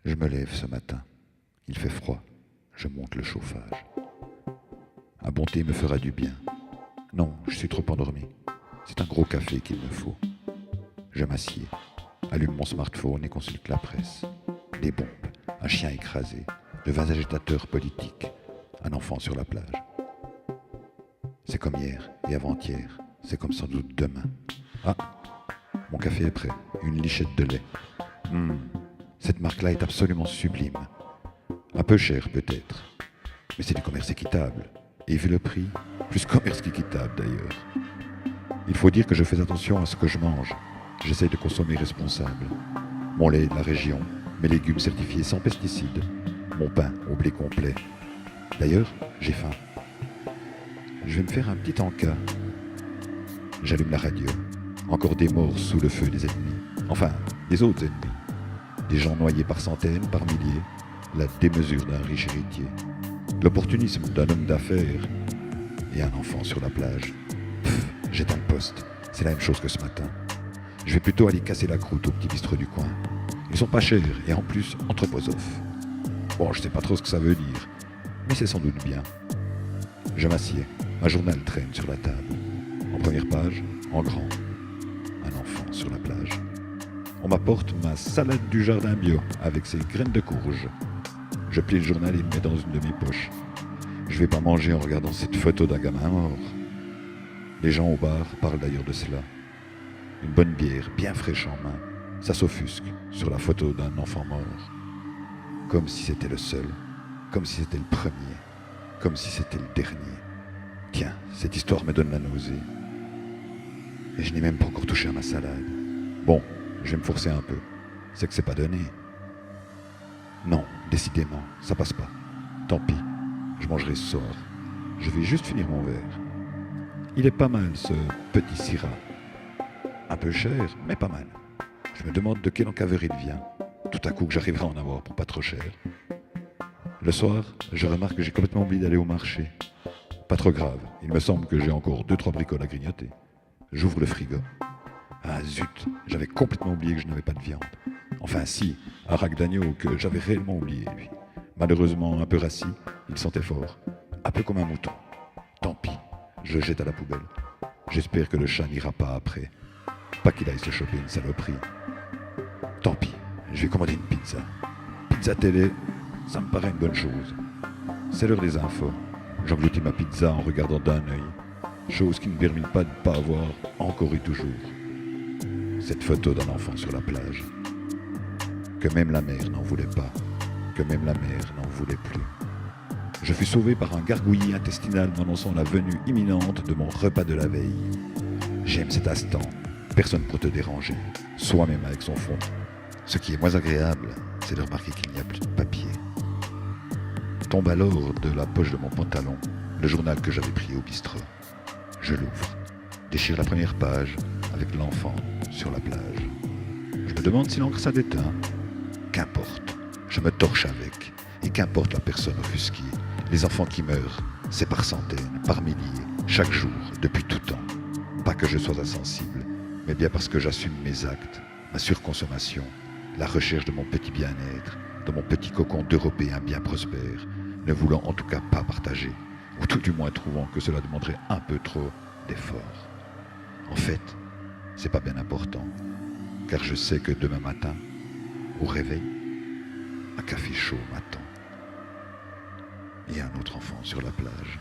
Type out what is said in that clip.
Je me lève ce matin. Il fait froid. Je monte le chauffage. Un bon thé me fera du bien. Non, je suis trop endormi. C'est un gros café qu'il me faut. Je m'assieds, allume mon smartphone et consulte la presse. Des bombes, un chien écrasé, de 20 agitateurs politiques, un enfant sur la plage. C'est comme hier et avant-hier, c'est comme sans doute demain. Ah, mon café est prêt, une lichette de lait. Cette marque-là est absolument sublime. Un peu cher peut-être, mais c'est du commerce équitable. Et vu le prix, plus commerce qu'équitable d'ailleurs. Il faut dire que je fais attention à ce que je mange. J'essaye de consommer responsable. Mon lait de la région, mes légumes certifiés sans pesticides, mon pain au blé complet. D'ailleurs, j'ai faim. Je vais me faire un petit encas. J'allume la radio. Encore des morts sous le feu des ennemis. Enfin, des autres ennemis. Des gens noyés par centaines, par milliers. La démesure d'un riche héritier. L'opportunisme d'un homme d'affaires. Et un enfant sur la plage. J'éteins le poste. C'est la même chose que ce matin. Je vais plutôt aller casser la croûte au petit bistrot du coin. Ils sont pas chers et en plus anthroposophes. Bon, je sais pas trop ce que ça veut dire, mais c'est sans doute bien. Je m'assieds. Un journal traîne sur la table. En première page, en grand, un enfant sur la plage. On m'apporte ma salade du jardin bio avec ses graines de courge. Je plie le journal et le mets dans une de mes poches. Je vais pas manger en regardant cette photo d'un gamin mort. Les gens au bar parlent d'ailleurs de cela. Une bonne bière, bien fraîche en main, ça s'offusque sur la photo d'un enfant mort. Comme si c'était le seul, comme si c'était le premier, comme si c'était le dernier. Tiens, cette histoire me donne la nausée. Et je n'ai même pas encore touché à ma salade. Bon, je vais me forcer un peu. C'est que c'est pas donné. Non, décidément, ça passe pas. Tant pis, je mangerai ce soir. Je vais juste finir mon verre. Il est pas mal ce petit Syrah. Un peu cher, mais pas mal. Je me demande de quelle encaverie il vient. Tout à coup que j'arriverai à en avoir pour pas trop cher. Le soir, je remarque que j'ai complètement oublié d'aller au marché. Pas trop grave, il me semble que j'ai encore 2-3 bricoles à grignoter. J'ouvre le frigo. Ah zut, j'avais complètement oublié que je n'avais pas de viande. Enfin si, un rack d'agneau que j'avais réellement oublié, lui. Malheureusement un peu rassis, il sentait fort. Un peu comme un mouton. Tant pis, je le jette à la poubelle. J'espère que le chat n'ira pas après. Pas qu'il aille se choper une saloperie. Tant pis, je vais commander une pizza. Pizza télé, ça me paraît une bonne chose. C'est l'heure des infos. J'engloutis ma pizza en regardant d'un œil. Chose qui ne permet pas de ne pas avoir encore eu toujours. Cette photo d'un enfant sur la plage. Que même la mère n'en voulait pas. Que même la mère n'en voulait plus. Je fus sauvé par un gargouillis intestinal m'annonçant la venue imminente de mon repas de la veille. J'aime cet instant. Personne pour te déranger. Soi-même avec son fond. Ce qui est moins agréable, c'est de remarquer qu'il n'y a plus de papier. Tombe alors de la poche de mon pantalon le journal que j'avais pris au bistrot. Je l'ouvre, déchire la première page avec l'enfant sur la plage. Je me demande si l'encre ça déteint. Qu'importe, je me torche avec. Et qu'importe la personne offusquée, les enfants qui meurent, c'est par centaines, par milliers, chaque jour, depuis tout temps. Pas que je sois insensible, mais bien parce que j'assume mes actes, ma surconsommation, la recherche de mon petit bien-être, de mon petit cocon d'Européen bien prospère, ne voulant en tout cas pas partager, ou tout du moins trouvant que cela demanderait un peu trop d'efforts. En fait, c'est pas bien important, car je sais que demain matin, au réveil, un café chaud m'attend. Et un autre enfant sur la plage.